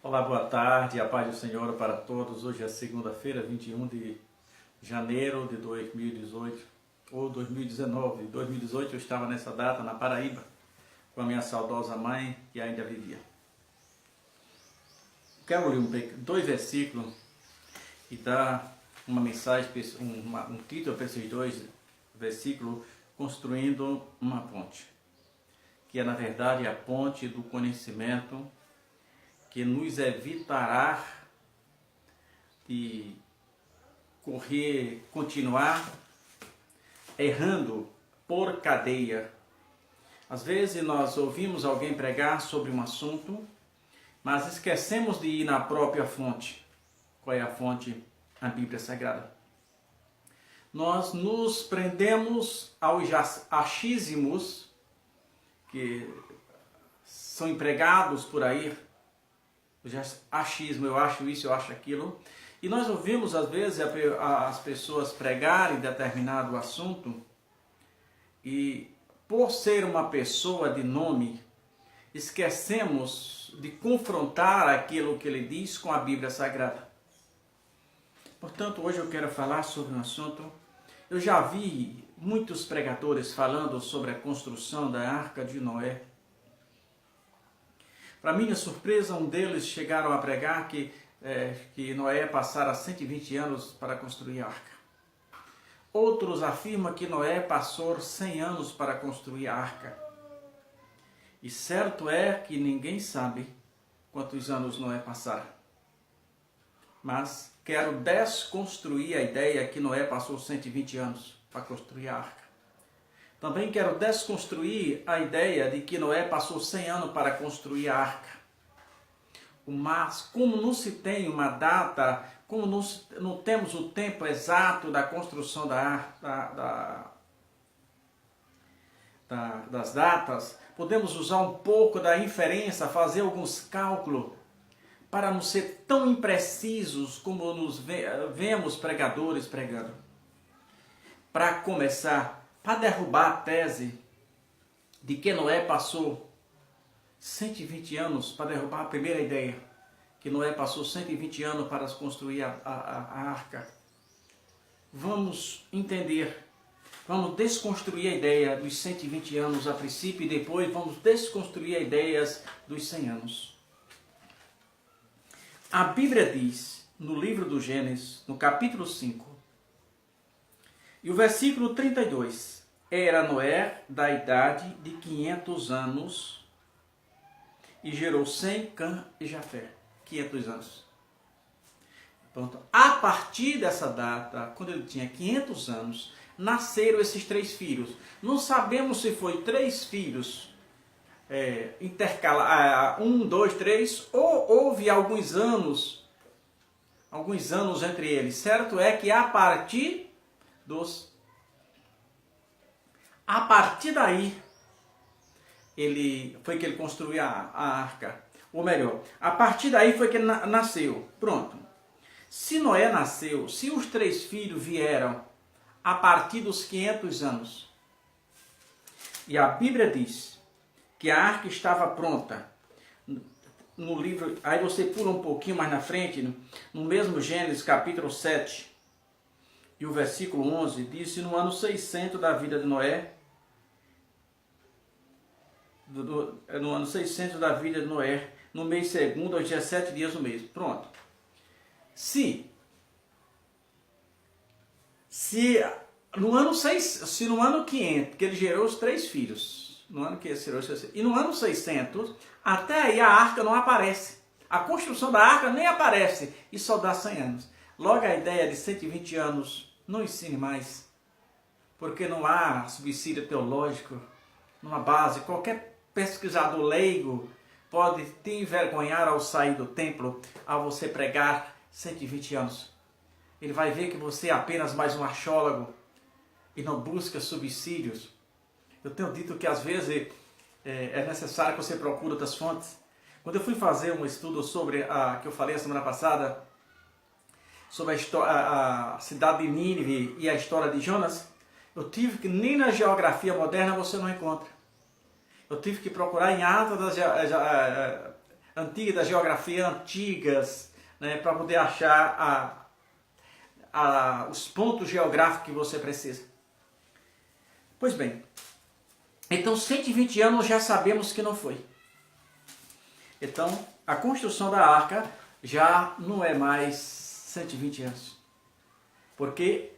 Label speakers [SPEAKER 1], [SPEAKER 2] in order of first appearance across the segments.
[SPEAKER 1] Olá, boa tarde, a paz do Senhor para todos. Hoje é segunda-feira, 21 de janeiro de 2018 ou 2019. 2018 eu estava nessa data na Paraíba com a minha saudosa mãe que ainda vivia. Quero ler dois versículos e dar uma mensagem, um título para esses dois versículos, Construindo uma Ponte, que é na verdade a ponte do conhecimento que nos evitará de continuar errando por cadeia. Às vezes nós ouvimos alguém pregar sobre um assunto, mas esquecemos de ir na própria fonte. Qual é a fonte? A Bíblia Sagrada. Nós nos prendemos aos achismos que são empregados por aí. Achismo, eu acho isso, eu acho aquilo. E nós ouvimos às vezes as pessoas pregarem determinado assunto e por ser uma pessoa de nome, esquecemos de confrontar aquilo que ele diz com a Bíblia Sagrada. Portanto, hoje eu quero falar sobre um assunto. Eu já vi muitos pregadores falando sobre a construção da Arca de Noé. Para minha surpresa, um deles chegaram a pregar que Noé passara 120 anos para construir a arca. Outros afirmam que Noé passou 100 anos para construir a arca. E certo é que ninguém sabe quantos anos Noé passara. Mas quero desconstruir a ideia que Noé passou 120 anos para construir a arca. Também quero desconstruir a ideia de que Noé passou 100 anos para construir a arca. Mas como não se tem uma data, como não temos o tempo exato da construção das datas, podemos usar um pouco da inferência, fazer alguns cálculos, para não ser tão imprecisos como nos vemos pregadores pregando. Para começar, para derrubar a tese de que Noé passou 120 anos, para derrubar a primeira ideia, que Noé passou 120 anos para construir a arca. Vamos entender, vamos desconstruir a ideia dos 120 anos a princípio e depois vamos desconstruir a ideia dos 100 anos. A Bíblia diz, no livro do Gênesis, no capítulo 5, e o versículo 32, era Noé da idade de 500 anos e gerou Sem, Cã e Jafé. 500 anos. Pronto. A partir dessa data, quando ele tinha 500 anos, nasceram esses três filhos. Não sabemos se foi três filhos intercalados, 1, 2, 3, ou houve alguns anos entre eles. Certo é que a partir daí foi que ele construiu a arca. Ou melhor, a partir daí foi que ele nasceu. Pronto. Se Noé nasceu, se os três filhos vieram a partir dos 500 anos, e a Bíblia diz que a arca estava pronta, no livro, aí você pula um pouquinho mais na frente, no mesmo Gênesis capítulo 7, e o versículo 11, diz: no ano 600 da vida de Noé, no ano 600 da vida de Noé, no mês segundo, aos 17 dias do mês. Pronto. Se no ano 500, que ele gerou os três filhos, no ano que ele gerou os três filhos, e no ano 600, até aí a arca não aparece. A construção da arca nem aparece, e só dá 100 anos. Logo a ideia de 120 anos, não ensine mais, porque não há subsídio teológico, não há base. Qualquer pesquisador leigo pode te envergonhar ao sair do templo, ao você pregar 120 anos. Ele vai ver que você é apenas mais um arqueólogo e não busca subsídios. Eu tenho dito que às vezes é necessário que você procure outras fontes. Quando eu fui fazer um estudo sobre que eu falei a semana passada, sobre a cidade de Nínive e a história de Jonas, eu tive que, nem na geografia moderna você não encontra. Eu tive que procurar em atas antigas, da geografia antigas, né, para poder achar os pontos geográficos que você precisa. Pois bem, então 120 anos já sabemos que não foi. Então a construção da arca já não é mais 120 anos. Porque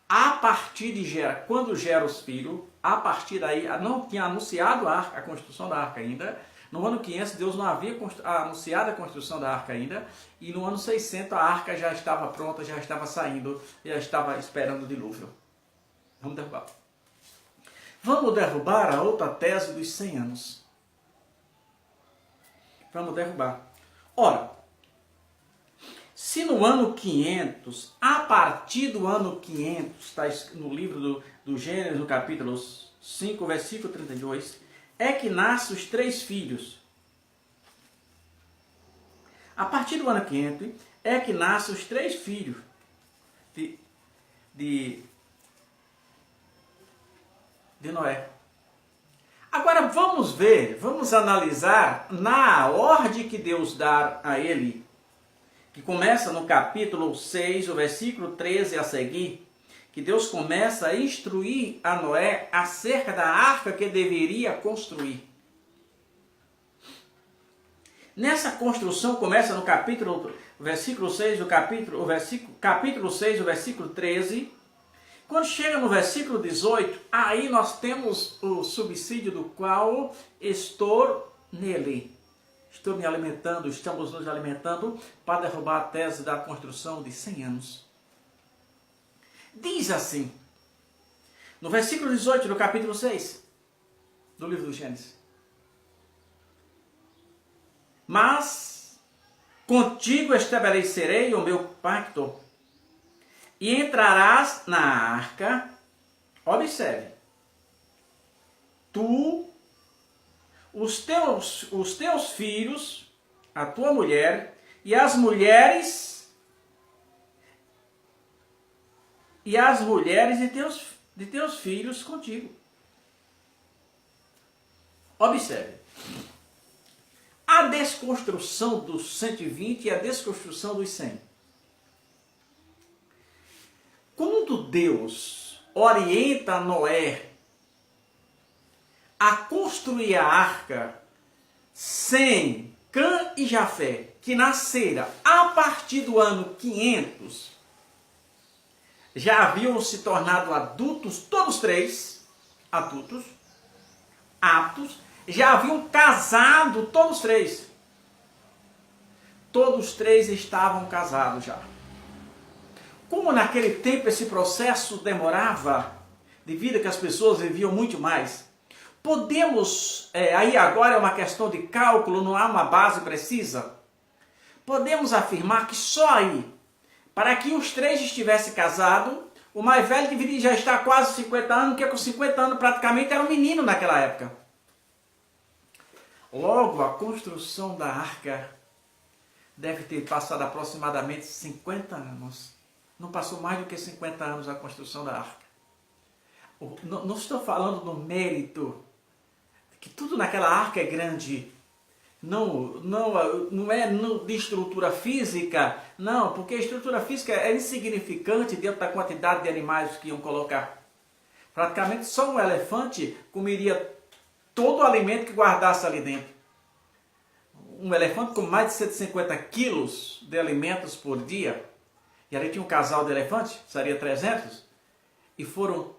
[SPEAKER 1] a partir de Gera, quando gera os filhos, a partir daí, não tinha anunciado a construção da arca ainda. No ano 500, Deus não havia anunciado a construção da arca ainda. E no ano 600, a arca já estava pronta, já estava saindo, já estava esperando o dilúvio. Vamos derrubar. Vamos derrubar a outra tese dos 100 anos. Vamos derrubar. Ora, se no ano 500, a partir do ano 500, está no livro do Gênesis, no capítulo 5, versículo 32, é que nascem os 3 filhos. A partir do ano 500, é que nascem os 3 filhos de Noé. Agora vamos analisar na ordem que Deus dá a ele, que começa no capítulo 6, o versículo 13 a seguir, que Deus começa a instruir a Noé acerca da arca que deveria construir. Nessa construção começa no versículo 6, capítulo 6, o versículo 13. Quando chega no versículo 18, aí nós temos o subsídio do qual estou nele. Estou me alimentando, estamos nos alimentando para derrubar a tese da construção de 100 anos. Diz assim, no versículo 18 do capítulo 6 do livro do Gênesis. Mas contigo estabelecerei o meu pacto e entrarás na arca. Observe, tu, os teus filhos, a tua mulher e as mulheres de teus filhos contigo. Observe, a desconstrução dos 120 e a desconstrução dos 100. Quando Deus orienta Noé a construir a arca, Sem, Cã e Jafé, que nasceram a partir do ano 500, já haviam se tornado adultos, todos 3, adultos, aptos, já haviam casado, todos 3. Todos 3 estavam casados já. Como naquele tempo esse processo demorava, devido a que as pessoas viviam muito mais, podemos, aí agora é uma questão de cálculo, não há uma base precisa, podemos afirmar que só aí, para que os 3 estivessem casados, o mais velho deveria já estar quase 50 anos, porque com 50 anos praticamente era um menino naquela época. Logo, a construção da arca deve ter passado aproximadamente 50 anos. Não passou mais do que 50 anos a construção da arca. Não estou falando no mérito, que tudo naquela arca é grande. Não é de estrutura física, não, porque a estrutura física é insignificante dentro da quantidade de animais que iam colocar. Praticamente só um elefante comeria todo o alimento que guardasse ali dentro. Um elefante com mais de 150 quilos de alimentos por dia, e ali tinha um casal de elefantes, seria 300, e foram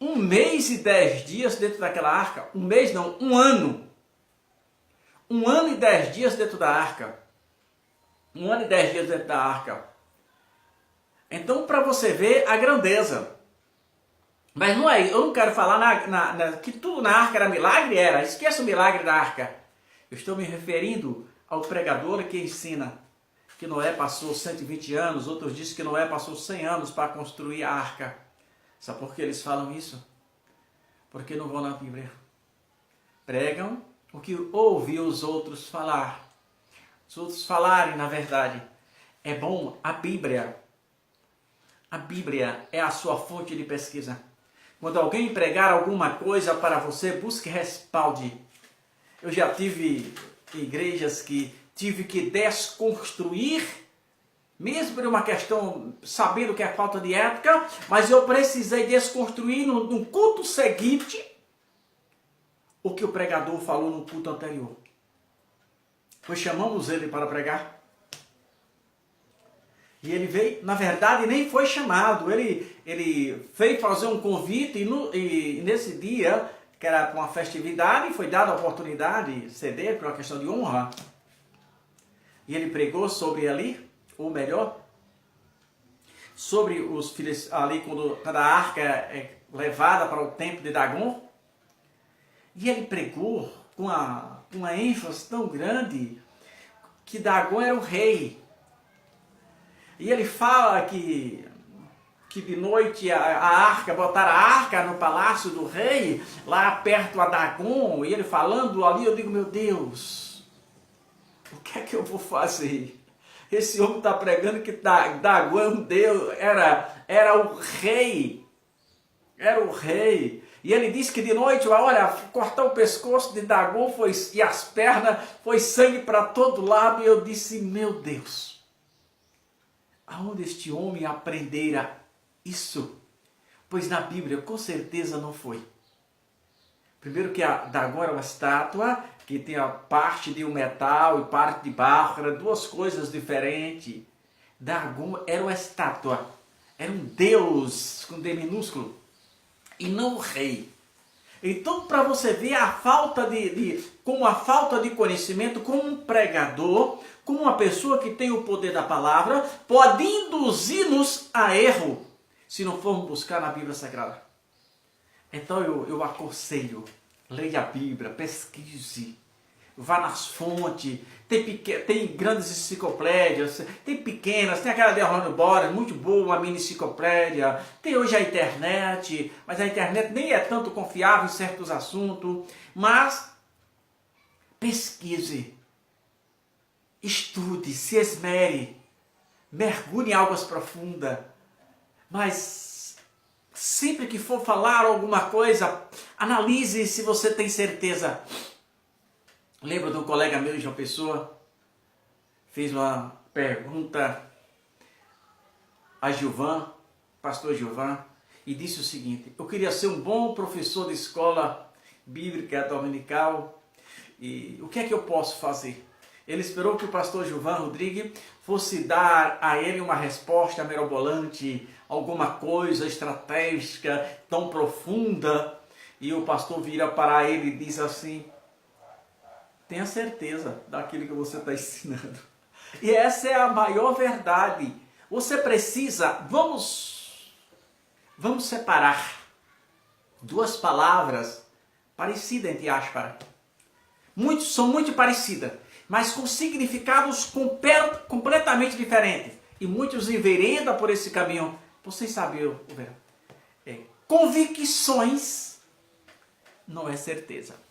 [SPEAKER 1] 1 mês e 10 dias dentro daquela arca. 1 mês não, 1 ano. 1 ano e 10 dias dentro da arca. 1 ano e 10 dias dentro da arca. Então, para você ver a grandeza. Mas não é, eu não quero falar que tudo na arca era milagre, era. Esqueça o milagre da arca. Eu estou me referindo ao pregador que ensina que Noé passou 120 anos, outros dizem que Noé passou 100 anos para construir a arca. Sabe por que eles falam isso? Porque não vão na Bíblia. Pregam o que ouvi os outros falar. Os outros falarem, na verdade. É bom a Bíblia. A Bíblia é a sua fonte de pesquisa. Quando alguém pregar alguma coisa para você, busque respalde. Eu já tive igrejas que tive que desconstruir, mesmo por uma questão, sabendo que é falta de ética, mas eu precisei desconstruir no culto seguinte o que o pregador falou no culto anterior. Pois chamamos ele para pregar. E ele veio, na verdade, nem foi chamado. Ele veio fazer um convite e nesse dia, que era para uma festividade, foi dada a oportunidade de ceder por uma questão de honra. E ele pregou sobre ali, ou melhor, sobre os filhos ali quando a arca é levada para o templo de Dagon. E ele pregou com uma ênfase tão grande que Dagon era o rei. E ele fala que de noite botaram a arca no palácio do rei, lá perto a Dagon, e ele falando ali, eu digo, meu Deus, o que é que eu vou fazer? Esse homem está pregando que Dagon é um Deus, era o rei, E ele disse que de noite, olha, cortar o pescoço de Dagon e as pernas, foi sangue para todo lado, e eu disse, meu Deus, aonde este homem aprendera isso? Pois na Bíblia com certeza não foi. Primeiro que Dagon era uma estátua que tem a parte de um metal e parte de barro, eram duas coisas diferentes. Dagon era uma estátua, era um deus com D minúsculo e não o rei. Então, para você ver a falta como a falta de conhecimento, como um pregador, como uma pessoa que tem o poder da palavra, pode induzir-nos a erro, se não formos buscar na Bíblia Sagrada. Então eu aconselho, leia a Bíblia, pesquise, vá nas fontes, tem grandes enciclopédias, tem pequenas, tem aquela de Orlando Boras, muito boa, uma mini enciclopédia, tem hoje a internet, mas a internet nem é tanto confiável em certos assuntos, mas pesquise, estude, se esmere, mergulhe em águas profundas, mas sempre que for falar alguma coisa, analise se você tem certeza. Lembro de um colega meu de uma pessoa, fez uma pergunta a Gilvan, pastor Gilvan, e disse o seguinte, eu queria ser um bom professor de escola bíblica dominical, e o que é que eu posso fazer? Ele esperou que o pastor Gilvan Rodrigues fosse dar a ele uma resposta mirabolante, alguma coisa estratégica tão profunda, e o pastor vira para ele e diz assim, tenha certeza daquilo que você está ensinando. E essa é a maior verdade. Você precisa, vamos separar duas palavras parecidas entre aspas. São muito parecidas, mas com significados completamente diferentes. E muitos enveredam por esse caminho. Vocês sabem o verbo. Convicções não é certeza.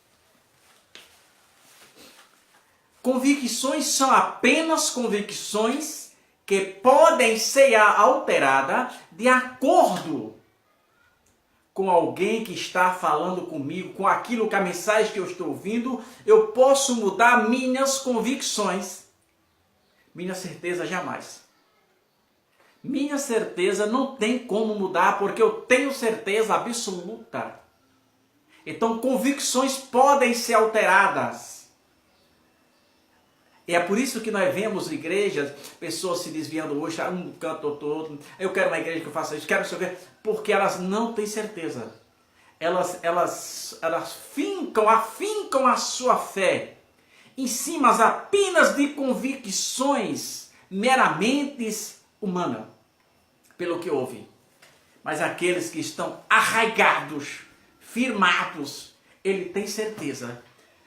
[SPEAKER 1] Convicções são apenas convicções que podem ser alteradas de acordo com alguém que está falando comigo, com aquilo que a mensagem que eu estou ouvindo, eu posso mudar minhas convicções. Minha certeza jamais. Minha certeza não tem como mudar, porque eu tenho certeza absoluta. Então, convicções podem ser alteradas. E é por isso que nós vemos igrejas, pessoas se desviando hoje, um canto ou outro, eu quero uma igreja que faça isso, quero isso, porque elas não têm certeza. Elas afincam a sua fé em cima apenas de convicções meramente humanas, pelo que houve. Mas aqueles que estão arraigados, firmados, ele tem certeza.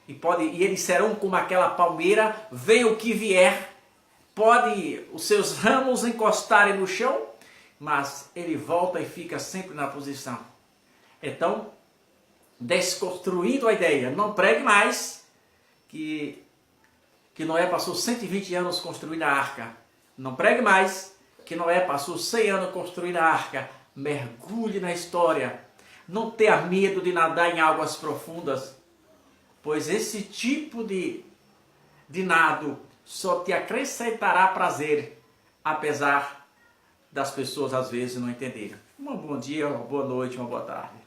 [SPEAKER 1] E eles serão como aquela palmeira, venha o que vier, pode os seus ramos encostarem no chão, mas ele volta e fica sempre na posição. Então, desconstruindo a ideia, não pregue mais que Noé passou 120 anos construindo a arca. Não pregue mais que Noé passou 100 anos construindo a arca. Mergulhe na história. Não tenha medo de nadar em águas profundas. Pois esse tipo de de nada, só te acrescentará prazer, apesar das pessoas às vezes não entenderem. Um bom dia, uma boa noite, uma boa tarde.